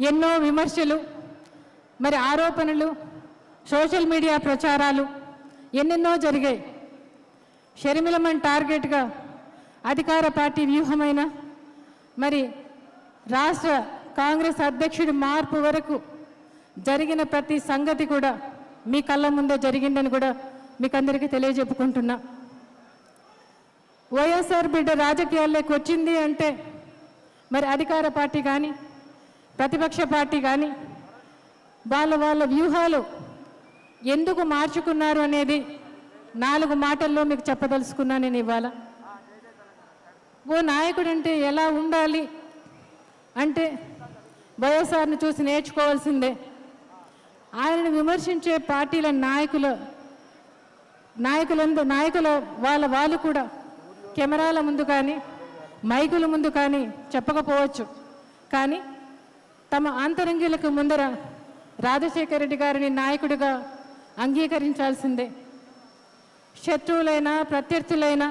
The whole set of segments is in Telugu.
ఎన్నో విమర్శలు, మరి ఆరోపణలు, సోషల్ మీడియా ప్రచారాలు ఎన్నెన్నో జరిగాయి. షర్మిలమ్మన్ టార్గెట్గా అధికార పార్టీ వ్యూహమైన మరి రాష్ట్ర కాంగ్రెస్ అధ్యక్షుడి మార్పు వరకు జరిగిన ప్రతి సంగతి కూడా మీ కళ్ళ ముందే జరిగిందని కూడా మీకు అందరికీ తెలియజెప్పుకుంటున్నా. వైఎస్ఆర్ బిడ్డ రాజకీయాల్లోకి వచ్చింది అంటే మరి అధికార పార్టీ కానీ ప్రతిపక్ష పార్టీ కానీ వాళ్ళ వ్యూహాలు ఎందుకు మార్చుకున్నారు అనేది 4 మాటల్లో మీకు చెప్పదలుచుకున్నా నేను ఇవాళ. ఓ నాయకుడు అంటే ఎలా ఉండాలి అంటే వైఎస్ఆర్ని చూసి నేర్చుకోవాల్సిందే. ఆయనను విమర్శించే పార్టీల నాయకుల వాళ్ళు కూడా కెమెరాల ముందు కానీ మైకుల ముందు కానీ చెప్పకపోవచ్చు, కానీ తమ ఆంతరంగిలకు ముందర రాజశేఖర రెడ్డి గారిని నాయకుడిగా అంగీకరించాల్సిందే. శత్రువులైనా ప్రత్యర్థులైనా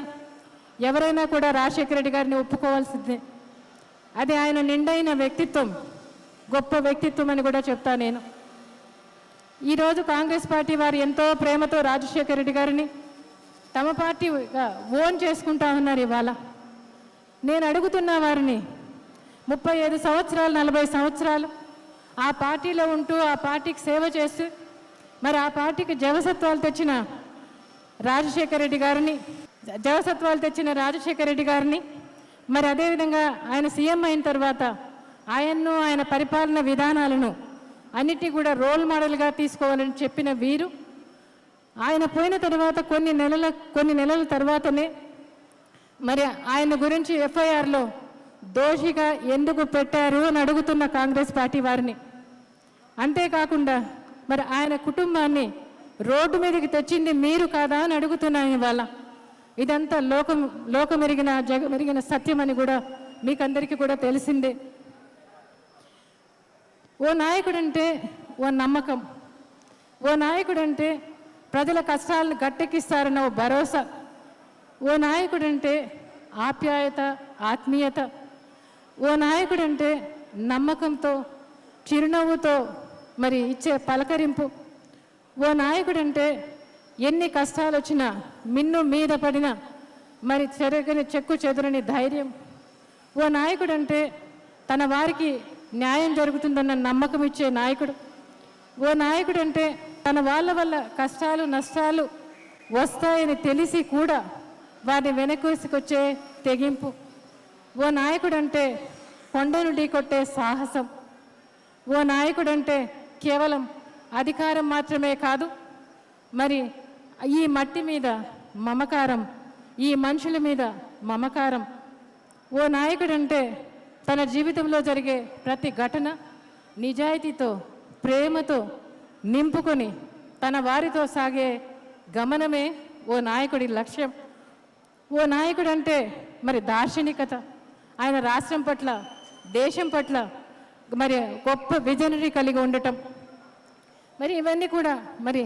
ఎవరైనా కూడా రాజశేఖర రెడ్డి గారిని ఒప్పుకోవాల్సిందే. అది ఆయన నిండైన వ్యక్తిత్వం, గొప్ప వ్యక్తిత్వం అని కూడా చెప్తా నేను. ఈరోజు కాంగ్రెస్ పార్టీ వారు ఎంతో ప్రేమతో రాజశేఖర రెడ్డి గారిని తమ పార్టీగా ఓన్ చేసుకుంటా ఉన్నారు. ఇవాళ నేను అడుగుతున్న వారిని 35 సంవత్సరాలు 40 సంవత్సరాలు ఆ పార్టీలో ఉంటూ ఆ పార్టీకి సేవ చేస్తూ మరి ఆ పార్టీకి జవసత్వాలు తెచ్చిన రాజశేఖర రెడ్డి గారిని మరి అదేవిధంగా ఆయన సీఎం అయిన తర్వాత ఆయన పరిపాలన విధానాలను అన్నిటినీ కూడా రోల్ మోడల్గా తీసుకోవాలని చెప్పిన వీరు ఆయన పోయిన తర్వాత కొన్ని నెలల తర్వాతనే మరి ఆయన గురించి ఎఫ్ఐఆర్లో దోషిగా ఎందుకు పెట్టారు అని అడుగుతున్న కాంగ్రెస్ పార్టీ వారిని. అంతేకాకుండా మరి ఆయన కుటుంబాన్ని రోడ్డు మీదకి తెచ్చింది మీరు కాదా అని అడుగుతున్నాను ఇవాళ. ఇదంతా లోకమెరిగిన జగమెరిగిన సత్యం అని కూడా మీకందరికీ కూడా తెలిసిందే. ఓ నాయకుడంటే ఓ నమ్మకం, ఓ నాయకుడంటే ప్రజల కష్టాలను గట్టెక్కిస్తారన్న ఓ భరోసా, ఓ నాయకుడంటే ఆప్యాయత, ఆత్మీయత, ఓ నాయకుడంటే నమ్మకంతో చిరునవ్వుతో మరి ఇచ్చే పలకరింపు, ఓ నాయకుడంటే ఎన్ని కష్టాలు వచ్చినా మిన్ను మీద పడిన మరి చెక్కు చెదరని ధైర్యం, ఓ నాయకుడంటే తన వారికి న్యాయం జరుగుతుందన్న నమ్మకం ఇచ్చే నాయకుడు, ఓ నాయకుడంటే తన వాళ్ళ వల్ల కష్టాలు నష్టాలు వస్తాయని తెలిసి కూడా వారిని వెనకేసుకొచ్చే తెగింపు, ఓ నాయకుడంటే కొండను ఢీకొట్టే సాహసం, ఓ నాయకుడంటే కేవలం అధికారం మాత్రమే కాదు మరి ఈ మట్టి మీద మమకారం, ఈ మనుషుల మీద మమకారం, ఓ నాయకుడంటే తన జీవితంలో జరిగే ప్రతి ఘటన నిజాయితీతో ప్రేమతో నింపుకొని తన వారితో సాగే గమనమే ఓ నాయకుడి లక్ష్యం. ఓ నాయకుడంటే మరి దార్శనికత, ఆయన రాష్ట్రం పట్ల దేశం పట్ల మరి గొప్ప విజనరీ కలిగి ఉండటం, మరి ఇవన్నీ కూడా మరి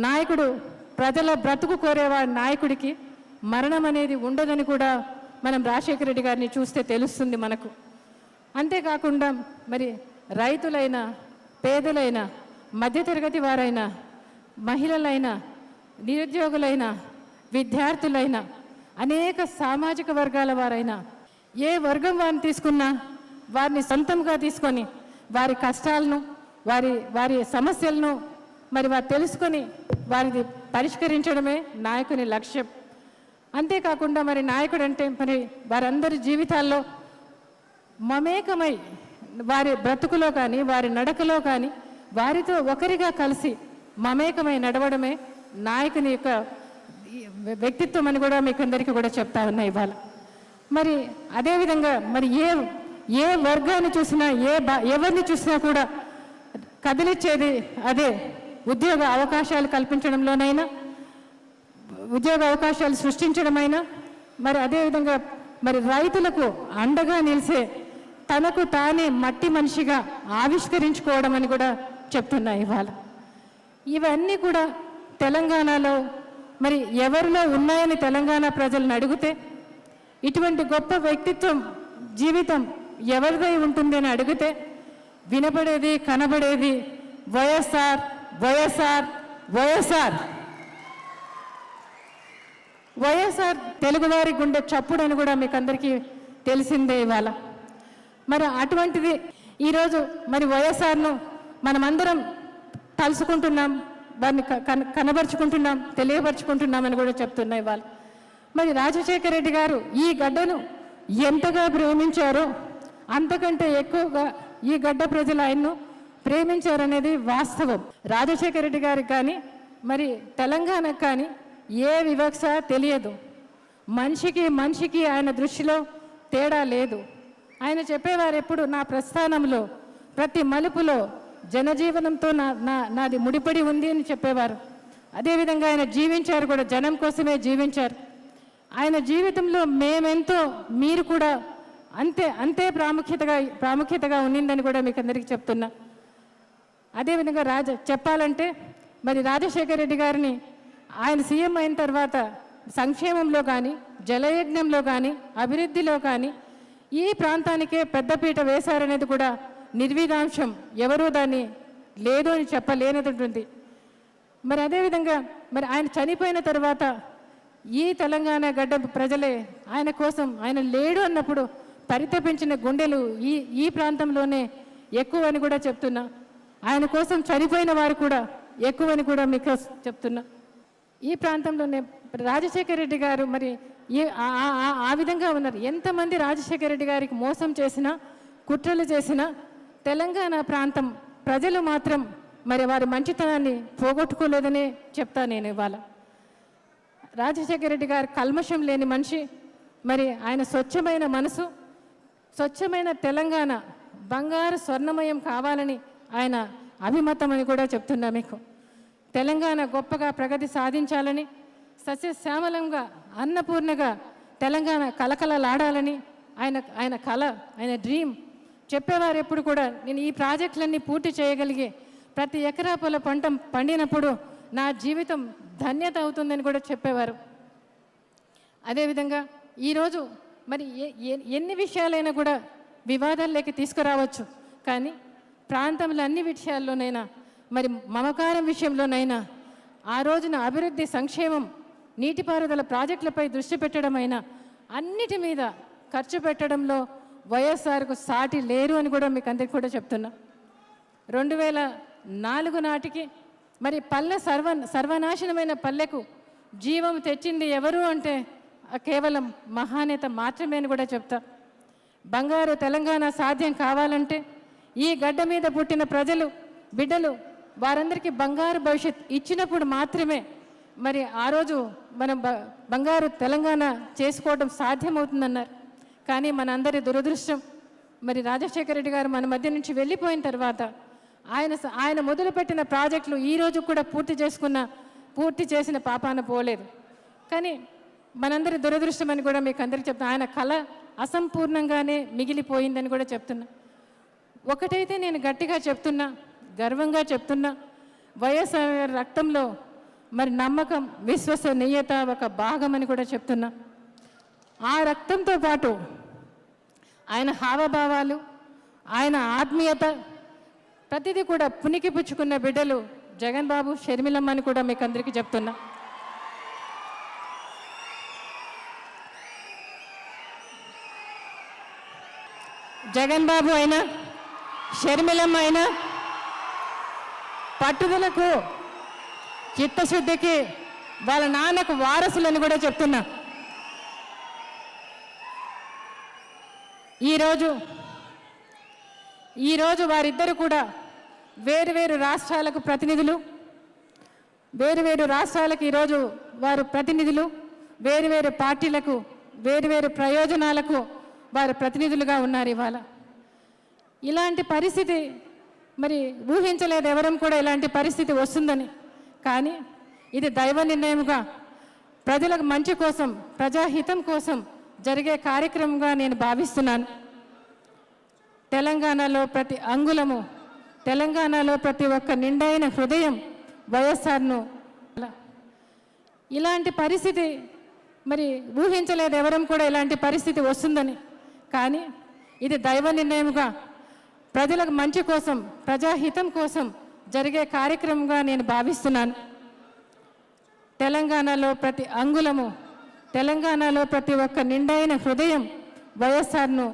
నాయకుడు ప్రజల బ్రతుకు కోరేవాడి నాయకుడికి మరణం అనేది ఉండదని కూడా మనం రాజశేఖర రెడ్డి గారిని చూస్తే తెలుస్తుంది మనకు. అంతేకాకుండా మరి రైతులైనా పేదలైనా మధ్యతరగతి వారైనా మహిళలైనా నిరుద్యోగులైనా విద్యార్థులైనా అనేక సామాజిక వర్గాల వారైనా ఏ వర్గం వారిని తీసుకున్నా వారిని సొంతంగా తీసుకొని వారి కష్టాలను వారి సమస్యలను మరి వారు తెలుసుకొని వారిని పరిష్కరించడమే నాయకుని లక్ష్యం. అంతేకాకుండా మరి నాయకుడు అంటే మరి వారందరి జీవితాల్లో మమేకమై వారి బ్రతుకులో కానీ వారి నడకలో కానీ వారితో ఒకరిగా కలిసి మమేకమై నడవడమే నాయకుని యొక్క వ్యక్తిత్వం అని కూడా మీకు అందరికీ కూడా చెప్తా ఉన్నా ఇవాళ. మరి అదేవిధంగా మరి ఏ వర్గాన్ని చూసినా ఎవరిని చూసినా కూడా కదిలిచ్చేది అదే ఉద్యోగ అవకాశాలు కల్పించడంలోనైనా ఉద్యోగ అవకాశాలు సృష్టించడమైనా మరి అదేవిధంగా మరి రైతులకు అండగా నిలిసే తనకు తానే మట్టి మనిషిగా ఆవిష్కరించుకోవడం అని కూడా చెప్తున్నా ఇవాళ. ఇవన్నీ కూడా తెలంగాణలో మరి ఎవరిలో ఉన్నాయని తెలంగాణ ప్రజలను అడిగితే ఇటువంటి గొప్ప వ్యక్తిత్వం జీవితం ఎవరిదై ఉంటుంది అని అడిగితే వినపడేది కనబడేది వైఎస్ఆర్ వైఎస్ఆర్ వైఎస్ఆర్. వైఎస్ఆర్ తెలుగువారి గుండె చప్పుడు అని కూడా మీకు అందరికీ తెలిసిందే ఇవాళ. మరి అటువంటిది ఈరోజు మరి వైఎస్ఆర్ను మనమందరం తలుసుకుంటున్నాం, వారిని కనబరుచుకుంటున్నాం, తెలియపరుచుకుంటున్నామని కూడా చెప్తున్నా ఇవాళ. మరి రాజశేఖర రెడ్డి గారు ఈ గడ్డను ఎంతగా ప్రేమించారో అంతకంటే ఎక్కువగా ఈ గడ్డ ప్రజలు ఆయన్ను ప్రేమించారనేది వాస్తవం. రాజశేఖర రెడ్డి గారికి కానీ మరి తెలంగాణకు కానీ ఏ వివక్ష తెలియదు. మనిషికి ఆయన దృష్టిలో తేడా లేదు. ఆయన చెప్పేవారు ఎప్పుడు, నా ప్రస్థానంలో ప్రతి మలుపులో జనజీవనంతో నాది ముడిపడి ఉంది అని చెప్పేవారు. అదేవిధంగా ఆయన జీవించారు కూడా, జనం కోసమే జీవించారు. ఆయన జీవితంలో మేమెంతో మీరు కూడా అంతే ప్రాముఖ్యతగా ఉన్నిందని కూడా మీకు అందరికీ చెప్తున్నా. అదేవిధంగా చెప్పాలంటే మరి రాజశేఖర రెడ్డి గారిని ఆయన సీఎం అయిన తర్వాత సంక్షేమంలో కానీ, జలయజ్ఞంలో కానీ, అభివృద్ధిలో కానీ ఈ ప్రాంతానికే పెద్దపీట వేశారనేది కూడా నిర్విధాంశం. ఎవరూ దాన్ని లేదు అని చెప్పలేనిది ఉంటుంది. మరి అదేవిధంగా మరి ఆయన చనిపోయిన తర్వాత ఈ తెలంగాణ గడ్డ ప్రజలే ఆయన కోసం, ఆయన లేడు అన్నప్పుడు పరితపించిన గుండెలు ఈ ప్రాంతంలోనే ఎక్కువని కూడా చెప్తున్నా. ఆయన కోసం చనిపోయిన వారు కూడా ఎక్కువని కూడా మీకు చెప్తున్నా. ఈ ప్రాంతంలోనే రాజశేఖర రెడ్డి గారు మరి ఆ విధంగా ఉన్నారు. ఎంతమంది రాజశేఖర రెడ్డి గారికి మోసం చేసినా, కుట్రలు చేసినా తెలంగాణ ప్రాంతం ప్రజలు మాత్రం మరి వారి మంచితనాన్ని పోగొట్టుకోలేదనే చెప్తా నేను ఇవాళ. రాజశేఖర రెడ్డి గారు కల్మషం లేని మనిషి. మరి ఆయన స్వచ్ఛమైన మనసు, స్వచ్ఛమైన తెలంగాణ బంగారు స్వర్ణమయం కావాలని ఆయన అభిమతం అని కూడా చెప్తున్నా మీకు. తెలంగాణ గొప్పగా ప్రగతి సాధించాలని, సస్యశ్యామలంగా అన్నపూర్ణగా తెలంగాణ కలకలలాడాలని ఆయన కళ, ఆయన డ్రీమ్. చెప్పేవారు ఎప్పుడు కూడా, నేను ఈ ప్రాజెక్టులన్నీ పూర్తి చేయగలిగే ప్రతి ఎకరా పొల పంట పండినప్పుడు నా జీవితం ధన్యత అవుతుందని కూడా చెప్పేవారు. అదేవిధంగా ఈరోజు మరి ఎన్ని విషయాలైనా కూడా వివాదాల్లోకి తీసుకురావచ్చు, కానీ ప్రాంతంలో అన్ని విషయాల్లోనైనా మరి మమకారం విషయంలోనైనా ఆ రోజున అభివృద్ధి, సంక్షేమం, నీటిపారుదల ప్రాజెక్టులపై దృష్టి పెట్టడమైనా అన్నిటి మీద ఖర్చు పెట్టడంలో వైఎస్ఆర్కు సాటి లేరు అని కూడా మీకు అందరికీ కూడా చెప్తున్నా. 2004 నాటికి మరి పల్లె సర్వనాశనమైన పల్లెకు జీవం తెచ్చింది ఎవరు అంటే కేవలం మహానేత మాత్రమే అని కూడా చెప్తా. బంగారు తెలంగాణ సాధ్యం కావాలంటే ఈ గడ్డ మీద పుట్టిన ప్రజలు, బిడ్డలు వారందరికీ బంగారు భవిష్యత్ ఇచ్చినప్పుడు మాత్రమే మరి ఆ రోజు మనం బంగారు తెలంగాణ చేసుకోవడం సాధ్యమవుతుందన్నారు. కానీ మనందరి దురదృష్టం, మరి రాజశేఖర రెడ్డి గారు మన మధ్య నుంచి వెళ్ళిపోయిన తర్వాత ఆయన మొదలుపెట్టిన ప్రాజెక్టులు ఈరోజు కూడా పూర్తి చేసిన పాపాన పోలేదు. కానీ మనందరి దురదృష్టం అని కూడా మీకు అందరికీ చెప్తున్నా. ఆయన కళ అసంపూర్ణంగానే మిగిలిపోయిందని కూడా చెప్తున్నా. ఒకటైతే నేను గట్టిగా చెప్తున్నా, గర్వంగా చెప్తున్నా, వైఎస్ఆర్ రక్తంలో మరి నమ్మకం, విశ్వసనీయత ఒక భాగమని కూడా చెప్తున్నా. ఆ రక్తంతో పాటు ఆయన హావభావాలు, ఆయన ఆత్మీయత ప్రతిదీ కూడా పునికి పుచ్చుకున్న బిడ్డలు జగన్ బాబు, షర్మిలమ్మ అని కూడా మీకు అందరికీ చెప్తున్నా. జగన్ బాబు అయినా, షర్మిలమ్మ అయినా పట్టుదలకు, చిత్తశుద్ధికి వాళ్ళ నాన్నకు వారసులని కూడా చెప్తున్నా. ఈరోజు వారిద్దరు కూడా వేరువేరు రాష్ట్రాలకు ప్రతినిధులు, వేరువేరు రాష్ట్రాలకు ఈరోజు వారు ప్రతినిధులు, వేరువేరు పార్టీలకు, వేరువేరు ప్రయోజనాలకు వారు ప్రతినిధులుగా ఉన్నారు. ఇవాళ ఇలాంటి పరిస్థితి మరి ఊహించలేదు ఎవరం కూడా ఇలాంటి పరిస్థితి వస్తుందని. కానీ ఇది దైవ నిర్ణయముగా, ప్రజలకు మంచి కోసం, ప్రజాహితం కోసం జరిగే కార్యక్రమంగా నేను భావిస్తున్నాను. తెలంగాణలో ప్రతి అంగుళము, తెలంగాణలో ప్రతి ఒక్క నిండైన హృదయం వైఎస్ఆర్ను. ఇలాంటి పరిస్థితి మరి ఊహించలేదు ఎవరం కూడా ఇలాంటి పరిస్థితి వస్తుందని. కానీ ఇది దైవ నిర్ణయముగా, ప్రజలకు మంచి కోసం, ప్రజాహితం కోసం జరిగే కార్యక్రమంగా నేను భావిస్తున్నాను. తెలంగాణలో ప్రతి అంగుళము, తెలంగాణలో ప్రతి ఒక్క నిండైన హృదయం వైఎస్ఆర్ను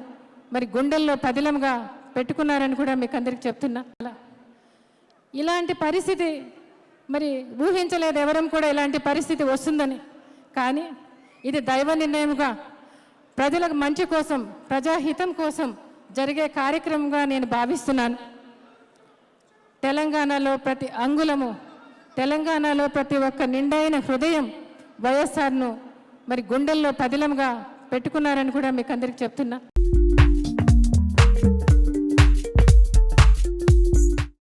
మరి గుండెల్లో పదిలంగా పెట్టుకున్నారని కూడా మీకు అందరికీ చెప్తున్నా. ఇలాంటి పరిస్థితి మరి ఊహించలేదు ఎవరం కూడా ఇలాంటి పరిస్థితి వస్తుందని. కానీ ఇది దైవ నిర్ణయముగా ప్రజలకు మంచి కోసం, ప్రజాహితం కోసం జరిగే కార్యక్రమంగా నేను భావిస్తున్నాను. తెలంగాణలో ప్రతి అంగుళము, తెలంగాణలో ప్రతి ఒక్క నిండైన హృదయం వైఎస్ఆర్ను మరి గుండెల్లో పదిలంగా పెట్టుకున్నారని కూడా మీకు అందరికీ చెప్తున్నా.